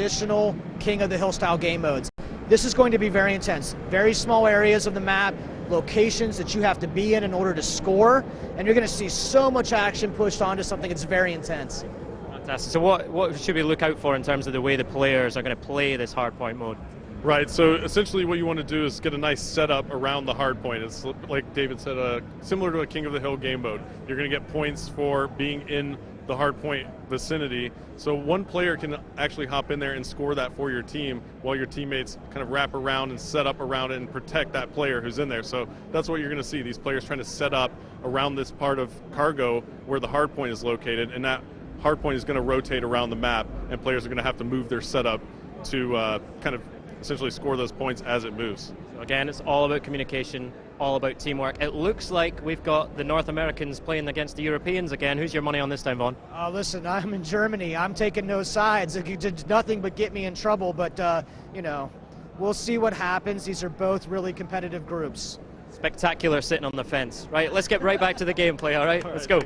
traditional King of the Hill style game modes. This is going to be very intense. Very small areas of the map, locations that you have to be in order to score, and you're going to see so much action pushed onto something that's very intense. Fantastic. So what should we look out for in terms of the way the players are going to play this hardpoint mode? Right, so essentially what you want to do is get a nice setup around the hardpoint. It's like David said, similar to a King of the Hill game mode. You're going to get points for being in the hardpoint vicinity. So one player can actually hop in there and score that for your team while your teammates kind of wrap around and set up around it and protect that player who's in there. So that's what you're going to see, these players trying to set up around this part of cargo where the hardpoint is located, and that hardpoint is going to rotate around the map, and players are going to have to move their setup to kind of essentially score those points as it moves. So again, it's all about communication, all about teamwork. It looks like we've got the North Americans playing against the Europeans again. Who's your money on this time, Vaughn? Listen, I'm in Germany. I'm taking no sides. It did nothing but get me in trouble, but, you know, we'll see what happens. These are both really competitive groups. Spectacular sitting on the fence. Right, let's get right back to the gameplay, all right? Let's go.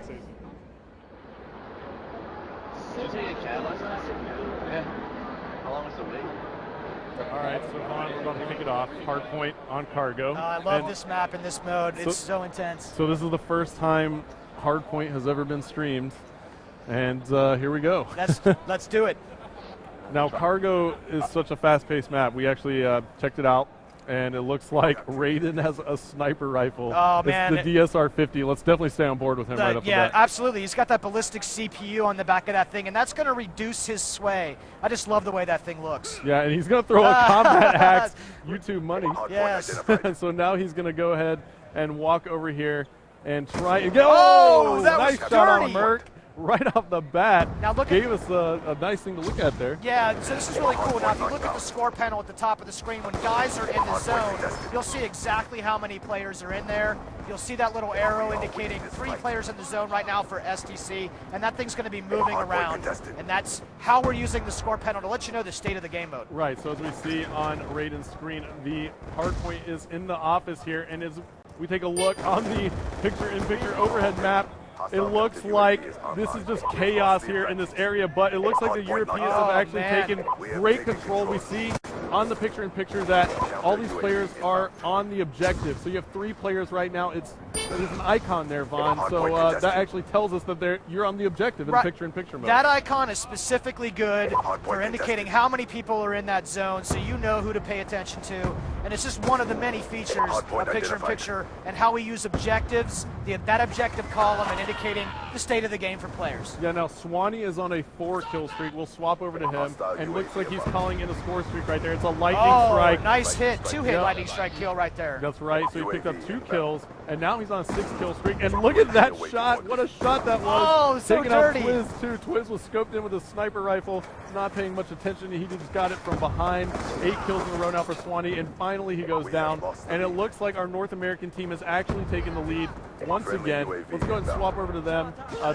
Alright, so Vaughn, we're about to kick it off. Hardpoint on cargo. I love this map and this mode. It's so intense. So this is the first time Hardpoint has ever been streamed, and here we go. Let's do it. Now, cargo is such a fast-paced map. We actually checked it out, and it looks like Raiden has a sniper rifle. Oh, man. It's the DSR-50. Let's definitely stay on board with him right off the bat. Yeah, absolutely. He's got that ballistic CPU on the back of that thing, and that's going to reduce his sway. I just love the way that thing looks. Yeah, and he's going to throw a combat axe, YouTube money. Yes. So now he's going to go ahead and walk over here and try and go. Oh, that nice was shot on dirty. Merc. Right off the bat, now look gave us a nice thing to look at there. Yeah, so this is really cool. Now, if you look at the score panel at the top of the screen, when guys are in the zone, you'll see exactly how many players are in there. You'll see that little arrow indicating 3 players in the zone right now for STC, and that thing's going to be moving around. And that's how we're using the score panel to let you know the state of the game mode. Right, so as we see on Raiden's screen, the hardpoint is in the office here, and as we take a look on the picture-in-picture overhead map, it looks like this is just chaos here in this area, but it looks like the Europeans have actually taken great control. We see on the picture-in-picture that all these players are on the objective. So you have 3 players right now. There's an icon there, Vaughn, so that actually tells us that you're on the objective in picture-in-picture mode. That icon is specifically good for indicating how many people are in that zone, so you know who to pay attention to. And it's just one of the many features of picture-in-picture and how we use objectives, that objective column, and indicating the state of the game for players. Yeah, now Swanee is on a 4-kill streak. We'll swap over to him, and looks like he's calling in a score streak right there. It's a lightning strike. Nice hit. 2-hit lightning strike kill right there. That's right. So he picked up 2 kills, and now he's on a 6-kill streak. And look at that shot. What a shot that was. Oh, so taking dirty. out Twiz, too. Twiz was scoped in with a sniper rifle, not paying much attention. He just got it from behind. 8 kills in a row now for Swanee, and finally he goes down. And it looks like our North American team has actually taken the lead once again. Let's go ahead and swap over to them.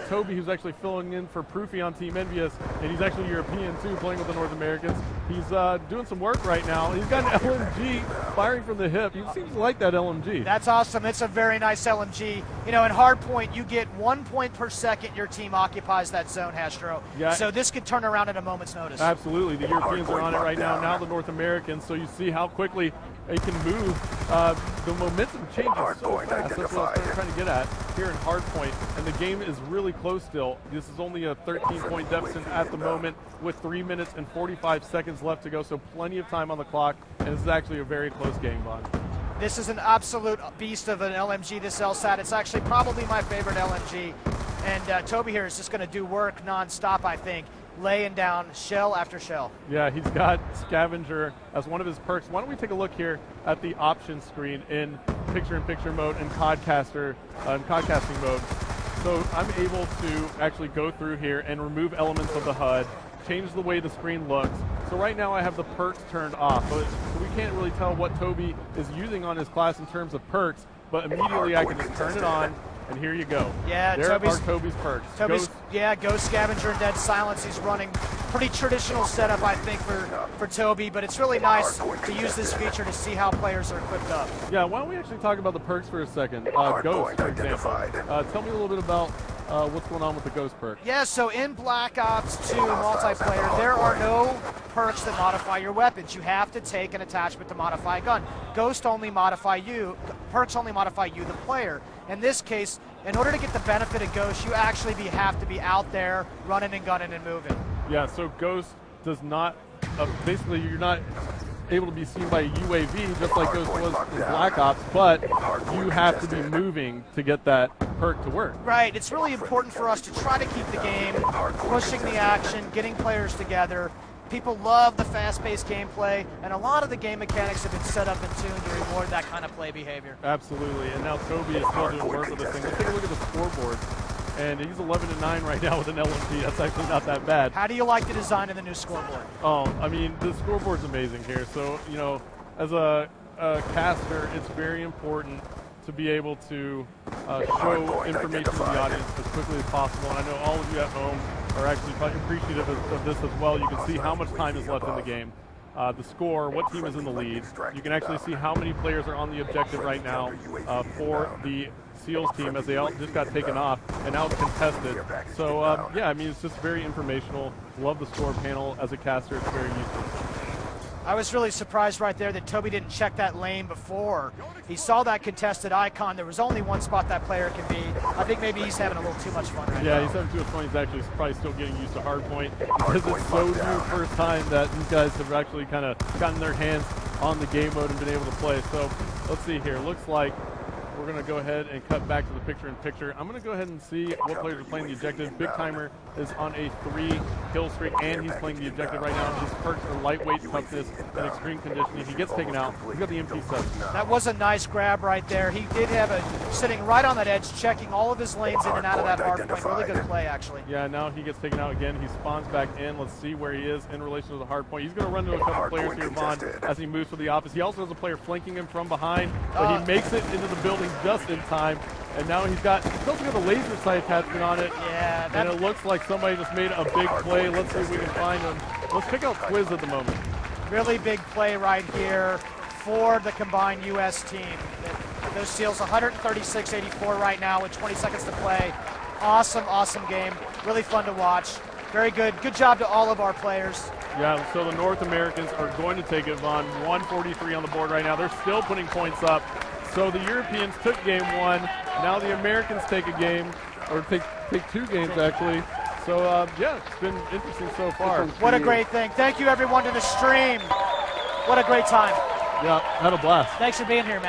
Toby, who's actually filling in for Proofy on Team Envious, and he's actually European too, playing with the North Americans. He's doing some work right now. He's got an LMG firing from the hip. He seems to like that LMG. That's awesome. It's a very nice LMG. You know, in Hardpoint, you get 1 point per second your team occupies that zone, Hastro. Yeah. So this could turn around at a moment's notice. Absolutely. The Europeans are on it right now. Now the North Americans. So you see how quickly they can move. The momentum changes so fast. That's what I was trying to get at here in Hardpoint. And the game is really close still. This is only a 13-point deficit at the moment with 3 minutes and 45 seconds left to go. So plenty of time on the clock. And this is actually a very close game, Vaughn. This is an absolute beast of an LMG, this LSAT. It's actually probably my favorite LMG. And Toby here is just going to do work nonstop, I think, laying down shell after shell. Yeah, he's got Scavenger as one of his perks. Why don't we take a look here at the options screen in picture-in-picture mode and podcasting mode. So I'm able to actually go through here and remove elements of the HUD, change the way the screen looks. So right now I have the perks turned off, so we can't really tell what Toby is using on his class in terms of perks, but immediately I can just turn it on, and here you go. Yeah, there are Toby's perks. Ghost Scavenger and Dead Silence. He's running pretty traditional setup, I think, for Toby, but it's really nice to use this feature to see how players are equipped up. Yeah, why don't we actually talk about the perks for a second? Ghost, for example. Tell me a little bit about what's going on with the Ghost perk? Yeah, so in Black Ops 2 multiplayer, there are no perks that modify your weapons. You have to take an attachment to modify a gun. Perks only modify you, the player. In this case, in order to get the benefit of Ghost, you actually have to be out there running and gunning and moving. Yeah, so Ghost does not, basically you're not able to be seen by a UAV just like Ghost was in Black Ops, but you have to be moving to get that perk to work. Right, it's really important for us to try to keep the game, pushing the action, getting players together. People love the fast-paced gameplay, and a lot of the game mechanics have been set up and tuned to reward that kind of play behavior. Absolutely, and now Toby is still doing work with this thing. Let's take a look at the scoreboard. And he's 11-9 right now with an LMG. That's actually not that bad. How do you like the design of the new scoreboard? Oh, I mean, the scoreboard's amazing here. So, you know, as a caster, it's very important to be able to show information to the audience as quickly as possible. And I know all of you at home are actually appreciative of this as well. You can see how much time is left in the game. The score, what team is in the lead. You can actually see how many players are on the objective right now for the SEALs team, as they all just got taken off and now it's contested. So yeah, I mean, it's just very informational. Love the score panel. As a caster, it's very useful. I was really surprised right there that Toby didn't check that lane before. He saw that contested icon. There was only one spot that player can be. I think maybe he's having a little too much fun right now. Yeah, he's having too much fun. He's actually probably still getting used to Hardpoint because it's so new first time that these guys have actually kind of gotten their hands on the game mode and been able to play. So let's see here. Looks like we're going to go ahead and cut back to the picture-in-picture. I'm going to go ahead and see what players are playing the objective. Big Timer is on a 3-kill streak, and he's playing the objective right now. His perks are lightweight, toughness, and extreme conditioning. He gets taken out. He's got the MP7. That was a nice grab right there. He did have a sitting right on that edge, checking all of his lanes in and out of that hardpoint. Really good play, actually. Yeah, now he gets taken out again. He spawns back in. Let's see where he is in relation to the hardpoint. He's going to run into a couple players here, Vaughn, as he moves to the office. He also has a player flanking him from behind, but he makes it into the building just in time, and now he's also got the laser sight attachment on it. Yeah, and it looks like somebody just made a big play. Let's see if we can find him. Let's pick out Quiz at the moment. Really big play right here for the combined U.S. team. Those SEALs 136-84 right now with 20 seconds to play. Awesome, awesome game. Really fun to watch. Very good. Good job to all of our players. Yeah, so the North Americans are going to take it, Vaughn. 143 on the board right now. They're still putting points up. So the Europeans took game one. Now the Americans take a game, or take two games actually. So yeah, it's been interesting so far. What a great thing. Thank you everyone to the stream. What a great time. Yeah, had a blast. Thanks for being here, man.